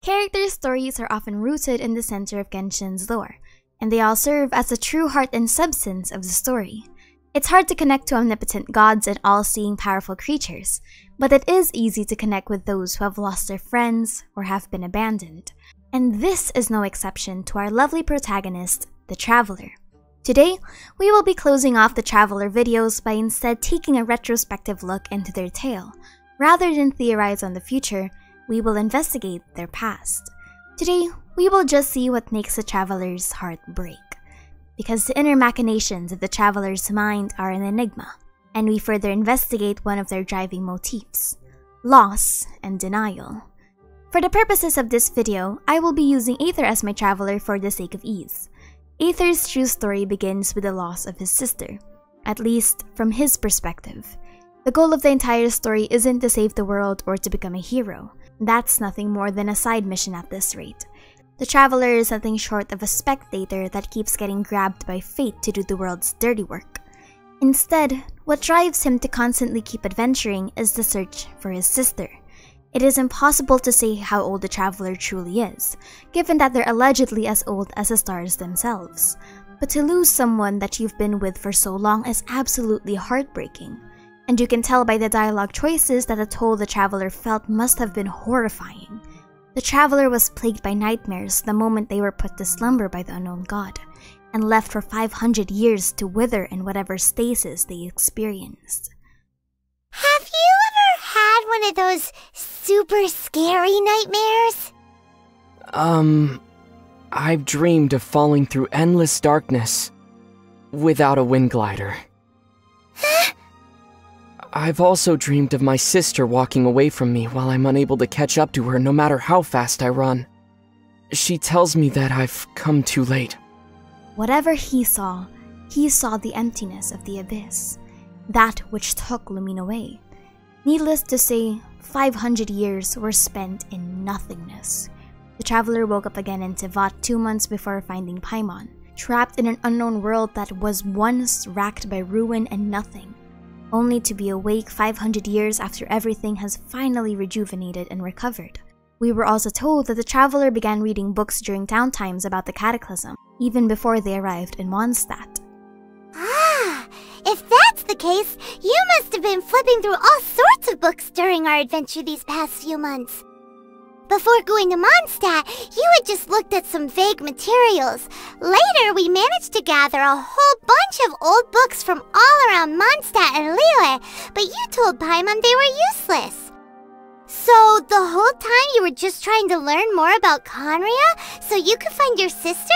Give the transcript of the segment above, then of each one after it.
Character stories are often rooted in the center of Genshin's lore, and they all serve as the true heart and substance of the story. It's hard to connect to omnipotent gods and all-seeing powerful creatures, but it is easy to connect with those who have lost their friends or have been abandoned. And this is no exception to our lovely protagonist, the Traveler. Today, we will be closing off the Traveler videos by instead taking a retrospective look into their tale. Rather than theorize on the future, we will investigate their past. Today, we will just see what makes the Traveler's heart break. Because the inner machinations of the Traveler's mind are an enigma, and we further investigate one of their driving motifs: loss and denial. For the purposes of this video, I will be using Aether as my Traveler for the sake of ease. Aether's true story begins with the loss of his sister, at least from his perspective. The goal of the entire story isn't to save the world or to become a hero. That's nothing more than a side mission at this rate. The Traveler is nothing short of a spectator that keeps getting grabbed by fate to do the world's dirty work. Instead, what drives him to constantly keep adventuring is the search for his sister. It is impossible to say how old the Traveler truly is, given that they're allegedly as old as the stars themselves. But to lose someone that you've been with for so long is absolutely heartbreaking. And you can tell by the dialogue choices that the toll the Traveler felt must have been horrifying. The Traveler was plagued by nightmares the moment they were put to slumber by the unknown god, and left for 500 years to wither in whatever stasis they experienced. Have you ever had one of those super scary nightmares? I've dreamed of falling through endless darkness without a wind glider. Huh? I've also dreamed of my sister walking away from me while I'm unable to catch up to her no matter how fast I run. She tells me that I've come too late. Whatever he saw the emptiness of the abyss, that which took Lumine away. Needless to say, 500 years were spent in nothingness. The Traveler woke up again in Teyvat 2 months before finding Paimon, trapped in an unknown world that was once racked by ruin and nothing, only to be awake 500 years after everything has finally rejuvenated and recovered. We were also told that the Traveler began reading books during downtimes about the Cataclysm, even before they arrived in Mondstadt. Ah, if that's the case, you must have been flipping through all sorts of books during our adventure these past few months. Before going to Mondstadt, you had just looked at some vague materials. Later, we managed to gather a whole bunch of old books from all around Mondstadt and Liyue, but you told Paimon they were useless. So, the whole time you were just trying to learn more about Khaenri'ah so you could find your sister?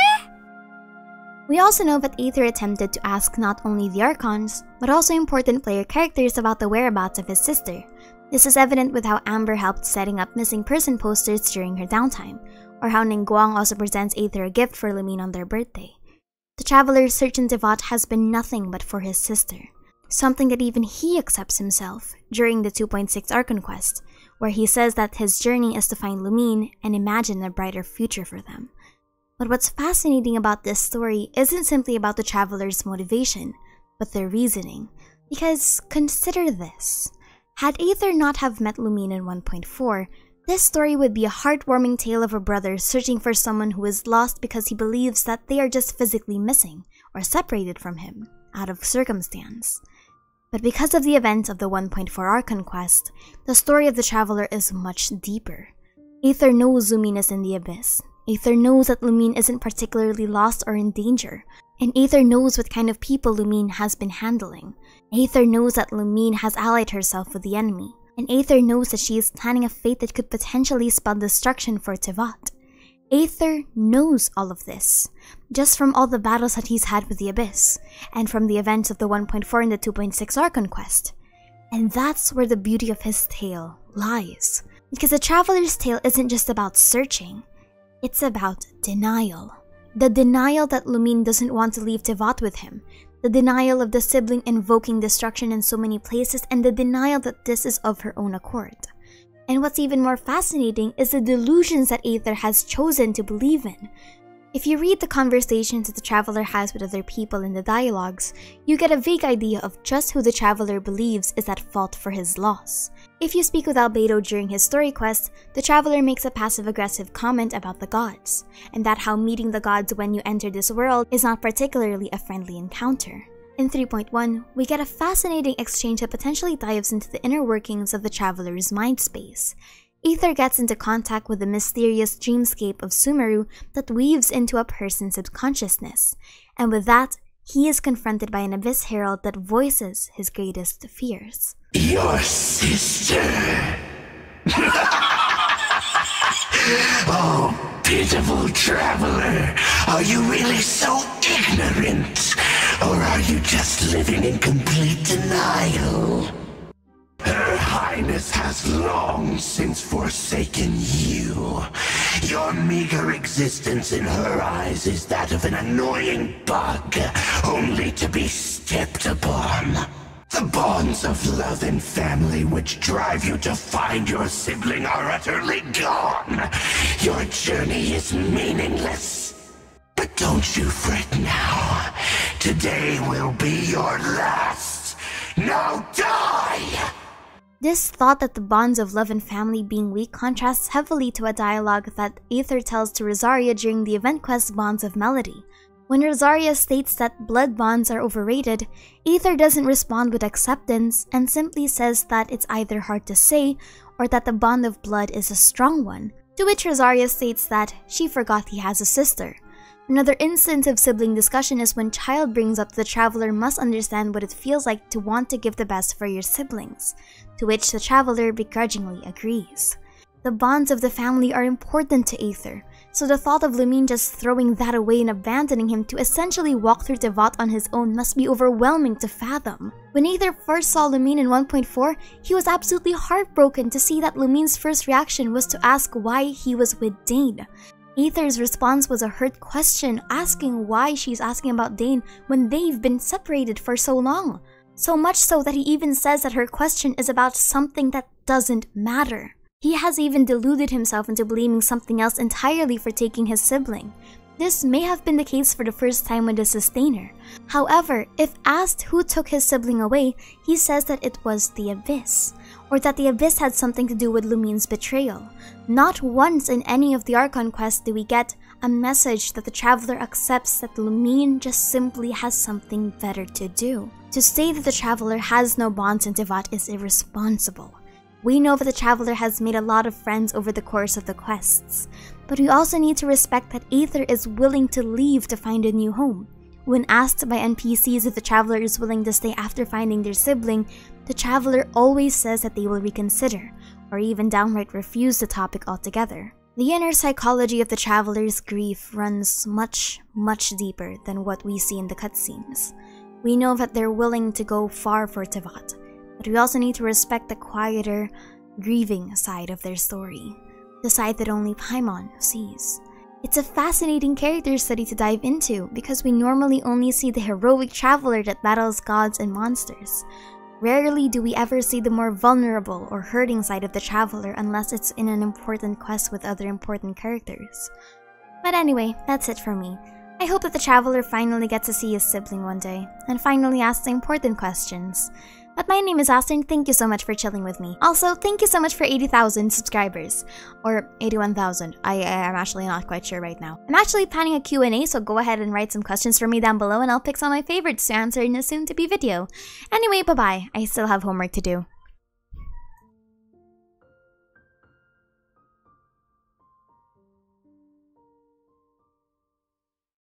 We also know that Aether attempted to ask not only the Archons, but also important player characters about the whereabouts of his sister. This is evident with how Amber helped setting up missing person posters during her downtime, or how Ningguang also presents Aether a gift for Lumine on their birthday. The Traveler's search in Teyvat has been nothing but for his sister, something that even he accepts himself during the 2.6 Archon quest, where he says that his journey is to find Lumine and imagine a brighter future for them. But what's fascinating about this story isn't simply about the Traveler's motivation, but their reasoning. Because consider this. Had Aether not have met Lumine in 1.4, this story would be a heartwarming tale of a brother searching for someone who is lost because he believes that they are just physically missing, or separated from him, out of circumstance. But because of the events of the 1.4 Archon quest, the story of the Traveler is much deeper. Aether knows Lumine is in the abyss. Aether knows that Lumine isn't particularly lost or in danger, and Aether knows what kind of people Lumine has been handling. Aether knows that Lumine has allied herself with the enemy, and Aether knows that she is planning a fate that could potentially spell destruction for Teyvat. Aether knows all of this, just from all the battles that he's had with the Abyss, and from the events of the 1.4 and the 2.6 Archon quest. And that's where the beauty of his tale lies, because the Traveler's tale isn't just about searching, it's about denial. The denial that Lumine doesn't want to leave Teyvat with him, the denial of the sibling invoking destruction in so many places, and the denial that this is of her own accord. And what's even more fascinating is the delusions that Aether has chosen to believe in. If you read the conversations that the traveler has with other people in the dialogues, you get a vague idea of just who the traveler believes is at fault for his loss. If you speak with Albedo during his story quest, the traveler makes a passive-aggressive comment about the gods, and that how meeting the gods when you enter this world is not particularly a friendly encounter. In 3.1, we get a fascinating exchange that potentially dives into the inner workings of the traveler's mind space. Aether gets into contact with the mysterious dreamscape of Sumeru that weaves into a person's subconsciousness, and with that, he is confronted by an Abyss Herald that voices his greatest fears. Your sister! Oh, pitiful traveler! Are you really so ignorant? Or are you just living in complete denial? Her Highness has long since forsaken you. Your meager existence in her eyes is that of an annoying bug, only to be stepped upon. The bonds of love and family which drive you to find your sibling are utterly gone. Your journey is meaningless. But don't you fret now. Today will be your last. Now die! This thought that the bonds of love and family being weak contrasts heavily to a dialogue that Aether tells to Rosaria during the event quest Bonds of Melody. When Rosaria states that blood bonds are overrated, Aether doesn't respond with acceptance and simply says that it's either hard to say or that the bond of blood is a strong one, to which Rosaria states that she forgot he has a sister. Another instance of sibling discussion is when Child brings up the traveler must understand what it feels like to want to give the best for your siblings, to which the traveler begrudgingly agrees. The bonds of the family are important to Aether, so the thought of Lumine just throwing that away and abandoning him to essentially walk through Tevat on his own must be overwhelming to fathom. When Aether first saw Lumine in 1.4, he was absolutely heartbroken to see that Lumine's first reaction was to ask why he was with Dane. Aether's response was a hurt question, asking why she's asking about Dane when they've been separated for so long. So much so that he even says that her question is about something that doesn't matter. He has even deluded himself into blaming something else entirely for taking his sibling. This may have been the case for the first time with the Sustainer. However, if asked who took his sibling away, he says that it was the Abyss, or that the Abyss had something to do with Lumine's betrayal. Not once in any of the Archon quests do we get a message that the traveler accepts that Lumine just simply has something better to do. To say that the traveler has no bonds in Tevat is irresponsible. We know that the traveler has made a lot of friends over the course of the quests, but we also need to respect that Aether is willing to leave to find a new home. When asked by NPCs if the traveler is willing to stay after finding their sibling, the traveler always says that they will reconsider, or even downright refuse the topic altogether. The inner psychology of the traveler's grief runs much, much deeper than what we see in the cutscenes. We know that they're willing to go far for Tevat, but we also need to respect the quieter, grieving side of their story, the side that only Paimon sees. It's a fascinating character study to dive into because we normally only see the heroic traveler that battles gods and monsters. Rarely do we ever see the more vulnerable or hurting side of the traveler unless it's in an important quest with other important characters. But anyway, that's it for me. I hope that the traveler finally gets to see his sibling one day, and finally asks the important questions. But my name is Aster, and thank you so much for chilling with me. Also, thank you so much for 80,000 subscribers. Or 81,000. I'm actually not quite sure right now. I'm actually planning a Q&A, so go ahead and write some questions for me down below and I'll pick some of my favorites to answer in a soon-to-be video. Anyway, bye-bye. I still have homework to do.